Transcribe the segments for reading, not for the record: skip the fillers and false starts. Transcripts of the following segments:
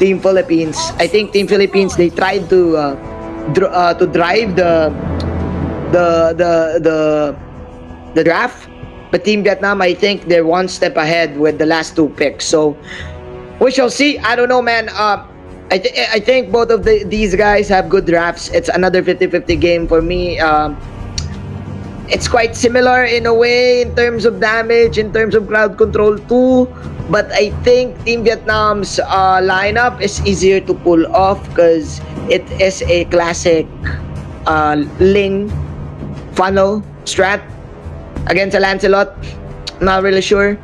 Team Philippines. I think Team Philippines, they tried to drive the the the the draft, but Team Vietnam, I think they're one step ahead with the last two picks. So we shall see. I don't know, man. I think both of these guys have good drafts. It's another 50-50 game for me. It's quite similar in a way in terms of damage, in terms of crowd control too. But I think Team Vietnam's lineup is easier to pull off because it is a classic Ling funnel strat against a Lancelot. Not really sure.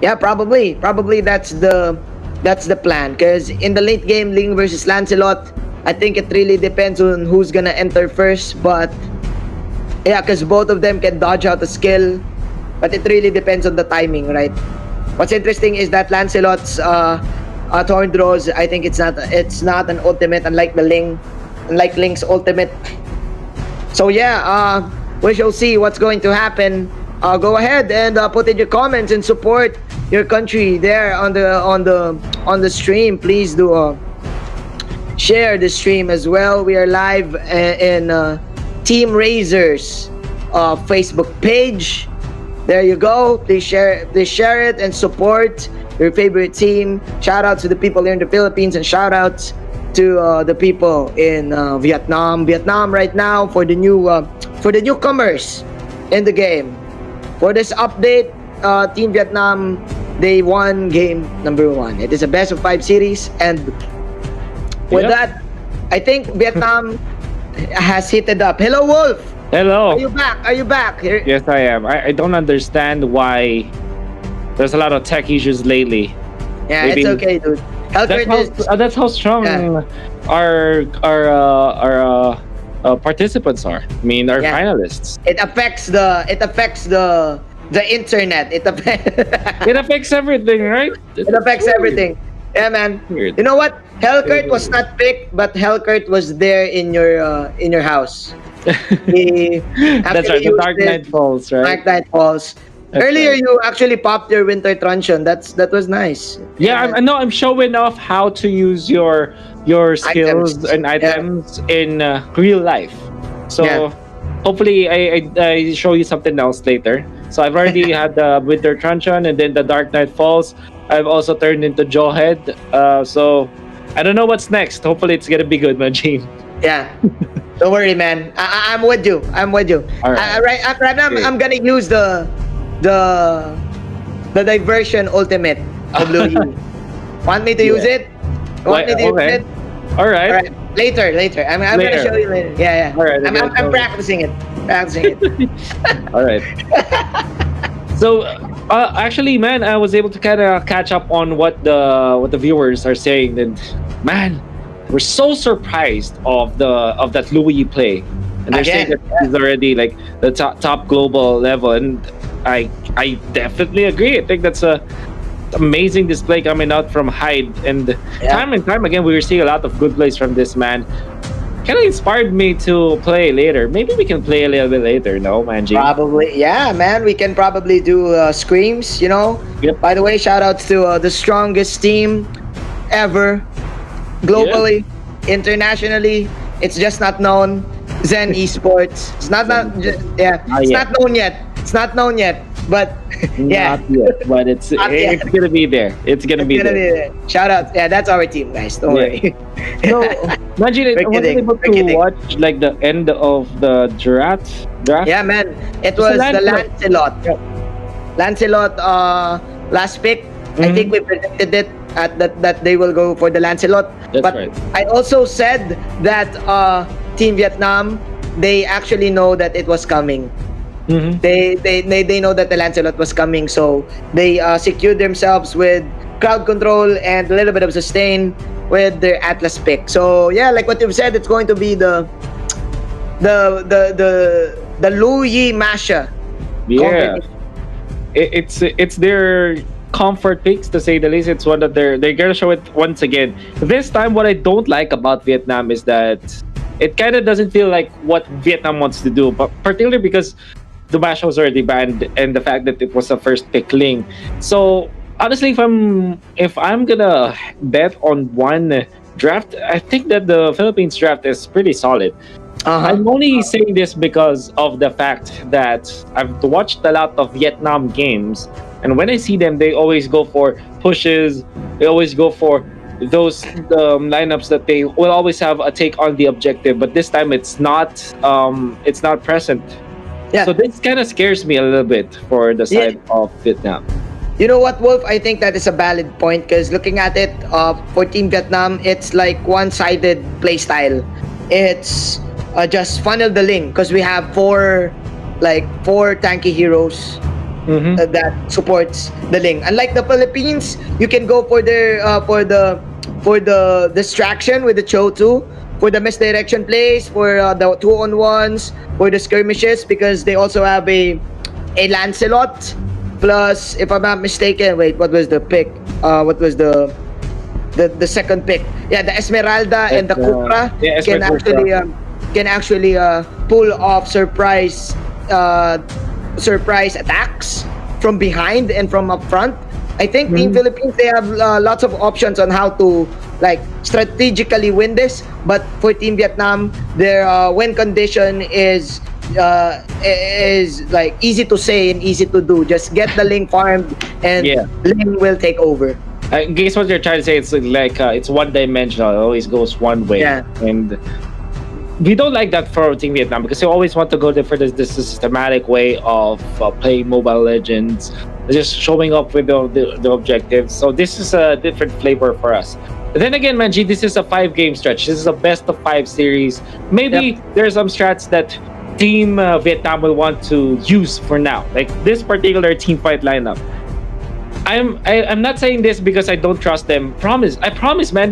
Yeah, probably that's the plan. Because in the late game, Ling versus Lancelot, I think it really depends on who's gonna enter first. But yeah, because both of them can dodge out a skill, but it really depends on the timing, right? What's interesting is that Lancelot's Thorn Draws, I think it's not an ultimate, unlike Link's ultimate. So yeah, we shall see what's going to happen. Go ahead and put in your comments and support your country there on the stream. Please do share the stream as well. We are live in Team RAZER's Facebook page. There you go. Please share it and support your favorite team. Shout out to the people here in the Philippines, and shout out to the people in Vietnam. Vietnam right now for the newcomers in the game. For this update, Team Vietnam, they won game number 1. It is a best of 5 series, and with that, I think Vietnam has heated up. Hello, Wolf. Hello. Are you back? Here. Yes, I am. I don't understand why there's a lot of tech issues lately. Yeah, maybe, it's okay, dude. That's how strong our participants are. I mean, our finalists. It affects the internet. It affects everything, right? It affects everything. Yeah, man. Weird. You know what? Hellcurt was not picked, but Hellcurt was there in your house. That's right. The Dark Knight Falls, right? Dark Knight Falls. That's earlier, right. You actually popped your Winter Truncheon. That was nice. Yeah, I'm showing off how to use your skills and items in real life. So hopefully, I show you something else later. So I've already had the Winter Truncheon and then the Dark Knight Falls. I've also turned into Jawhead. So I don't know what's next. Hopefully, it's gonna be good, Majin. Yeah. Don't worry, man. I'm with you. All right. Right now, I'm gonna use the diversion ultimate of Blue Yee. Want me to use it? Want me to use it? All right. Later. I'm gonna show you later. Yeah. All right. I'm practicing it. All right. So actually, man, I was able to kind of catch up on what the viewers are saying, and man, we're so surprised of that Louis play, and they're saying that he's already like the top global level, and I definitely agree. I think that's a amazing display coming out from Hyde, and time and time again we were seeing a lot of good plays from this man. Kind of inspired me to play later. Maybe we can play a little bit later, no, Manji? Probably, yeah, man. We can probably do screams, you know. Yep. By the way, shout out to the strongest team ever, globally, internationally. It's just not known. Zen Esports. It's not known yet. It's not known yet. But yeah, not yet, but it's gonna be there. It's gonna be there. Shout out, that's our team, guys. Don't worry. So, imagine I wasn't able to watch like the end of the draft. Yeah, man, it was the Lancelot. Lancelot, last pick. I think we predicted it at that they will go for the Lancelot. That's right. I also said that Team Vietnam, they actually know that it was coming. Mm-hmm. They know that the Lancelot was coming, so they secured themselves with crowd control and a little bit of sustain with their Atlas pick. So yeah, like what you've said, it's going to be the Lu Yi Masha. Yeah, it's their comfort picks, to say the least. It's one that they're gonna show it once again. This time, what I don't like about Vietnam is that it kind of doesn't feel like what Vietnam wants to do, but particularly because the Masha was already banned, and the fact that it was a first pick Ling. So honestly, if I'm gonna bet on one draft, I think that the Philippines draft is pretty solid. Uh-huh. I'm only saying this because of the fact that I've watched a lot of Vietnam games, and when I see them, they always go for pushes. They always go for those lineups that they will always have a take on the objective, but this time it's not present. Yeah. So this kind of scares me a little bit for the Yeah. side of Vietnam. You know what, Wolf? I think that is a valid point because looking at it, for Team Vietnam, it's like one-sided play style. It's just funnel the link because we have four tanky heroes Hmm. that supports the link. Unlike the Philippines, you can go for their for the distraction with the Cho 2, for the misdirection plays, for the 2-on-1s, for the skirmishes because they also have a Lancelot. Plus, if I'm not mistaken, wait, what was the pick? What was the second pick? Yeah, the Esmeralda and the Cupra yeah, can Esmeralda. actually pull off surprise attacks from behind and from up front. I think Team Philippines, they have lots of options on how to like strategically win this. But for Team Vietnam, their win condition is like easy to say and easy to do. Just get the link farmed and Yeah. link will take over. I guess what you're trying to say, it's like it's one dimensional. It always goes one way, Yeah. and we don't like that for Team Vietnam because we always want to go there for this systematic way of playing Mobile Legends, just showing up with the objectives. So this is a different flavor for us. But then again, Manji, this is a 5 game stretch. This is a best of 5 series. Maybe there's some strats that Team Vietnam will want to use for now, like this particular team fight lineup. I'm not saying this because I don't trust them. I promise, man.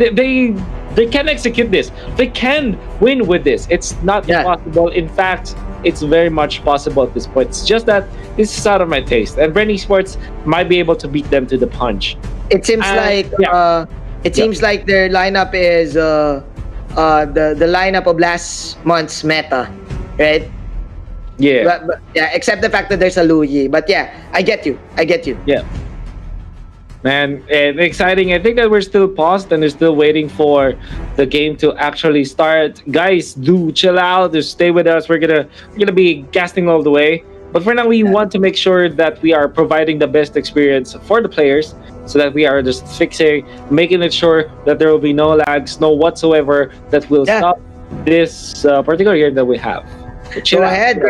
They can execute this. They can win with this. It's not Yeah. impossible. In fact, it's very much possible at this point. It's just that this is out of my taste, and Bren Sports might be able to beat them to the punch. It seems like yeah. it seems like their lineup is the lineup of last month's meta, right? Yeah, But yeah, except the fact that there's a Luyi. But yeah, I get you. yeah. Man, and exciting. I think that we're still paused and we're still waiting for the game to actually start. Guys, do chill out. Just stay with us. We're gonna be casting all the way. But for now, we want to make sure that we are providing the best experience for the players, so that we are just making it sure that there will be no lags, no whatsoever that will stop this particular game that we have. So chill Go out. ahead.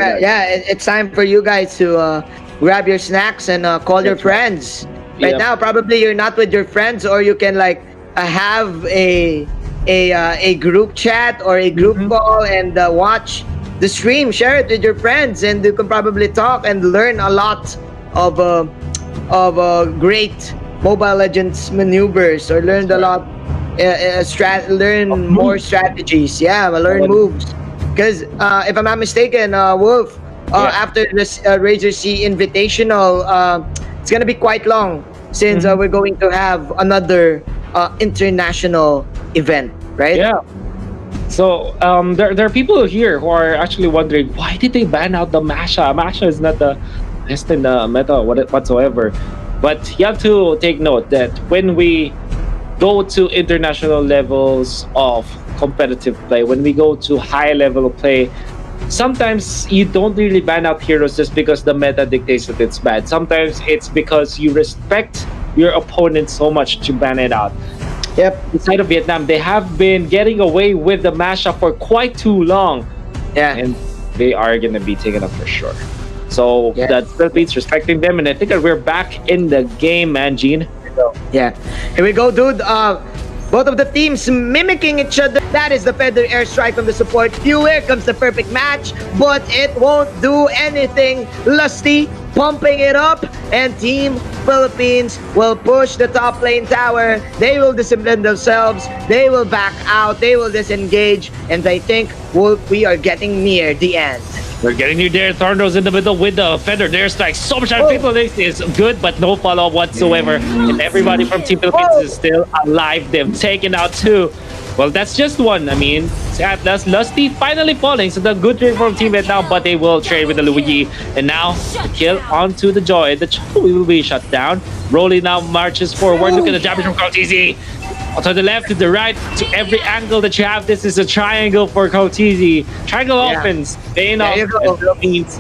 It's time for you guys to grab your snacks and call your friends. Right Yep. now, probably you're not with your friends, or you can like have a group chat or a group call and watch the stream. Share it with your friends, and you can probably talk and learn a lot of great Mobile Legends maneuvers, or learn a lot, learn more strategies. Yeah, learn moves. Because if I'm not mistaken, Wolf, after this RAZER Sea Invitational, it's gonna be quite long since we're going to have another international event, right? Yeah. So there are people here who are actually wondering, why did they ban out the Masha? Masha is not the best in the meta whatsoever. But you have to take note that when we go to international levels of competitive play, when we go to high level of play, sometimes you don't really ban out heroes just because the meta dictates that it's bad. Sometimes it's because you respect your opponent so much to ban it out. Yep. Inside of Vietnam, they have been getting away with the mashup for quite too long, Yeah. and they are going to be taken up for sure. So Yeah. that's Philippines respecting them, and I think that we're back in the game, man, Gene. Yeah. Here we go, dude. Both of the teams mimicking each other. That is the feather airstrike from the support queue. Here comes the perfect match, but it won't do anything. Lusty pumping it up, and Team Philippines will push the top lane tower. They will discipline themselves. They will back out. They will disengage, and I think we are getting near the end. We're getting near there. Thornrose in the middle with the feather airstrike. So much people think is good, but no follow-up whatsoever. And everybody from Team Philippines is still alive. They've taken out 2. Well, that's just one. I mean, it's Atlas. Lusty finally falling. So the good trade from Team right now, but they will trade with the Luigi. And now the kill onto the Joy. The Joy will be shut down. Broly now marches forward. Look at the damage from Kotizi. To the left, to the right, to every angle that you have. This is a triangle for Kotizi. Triangle offense. Paying off. There you go. Philippines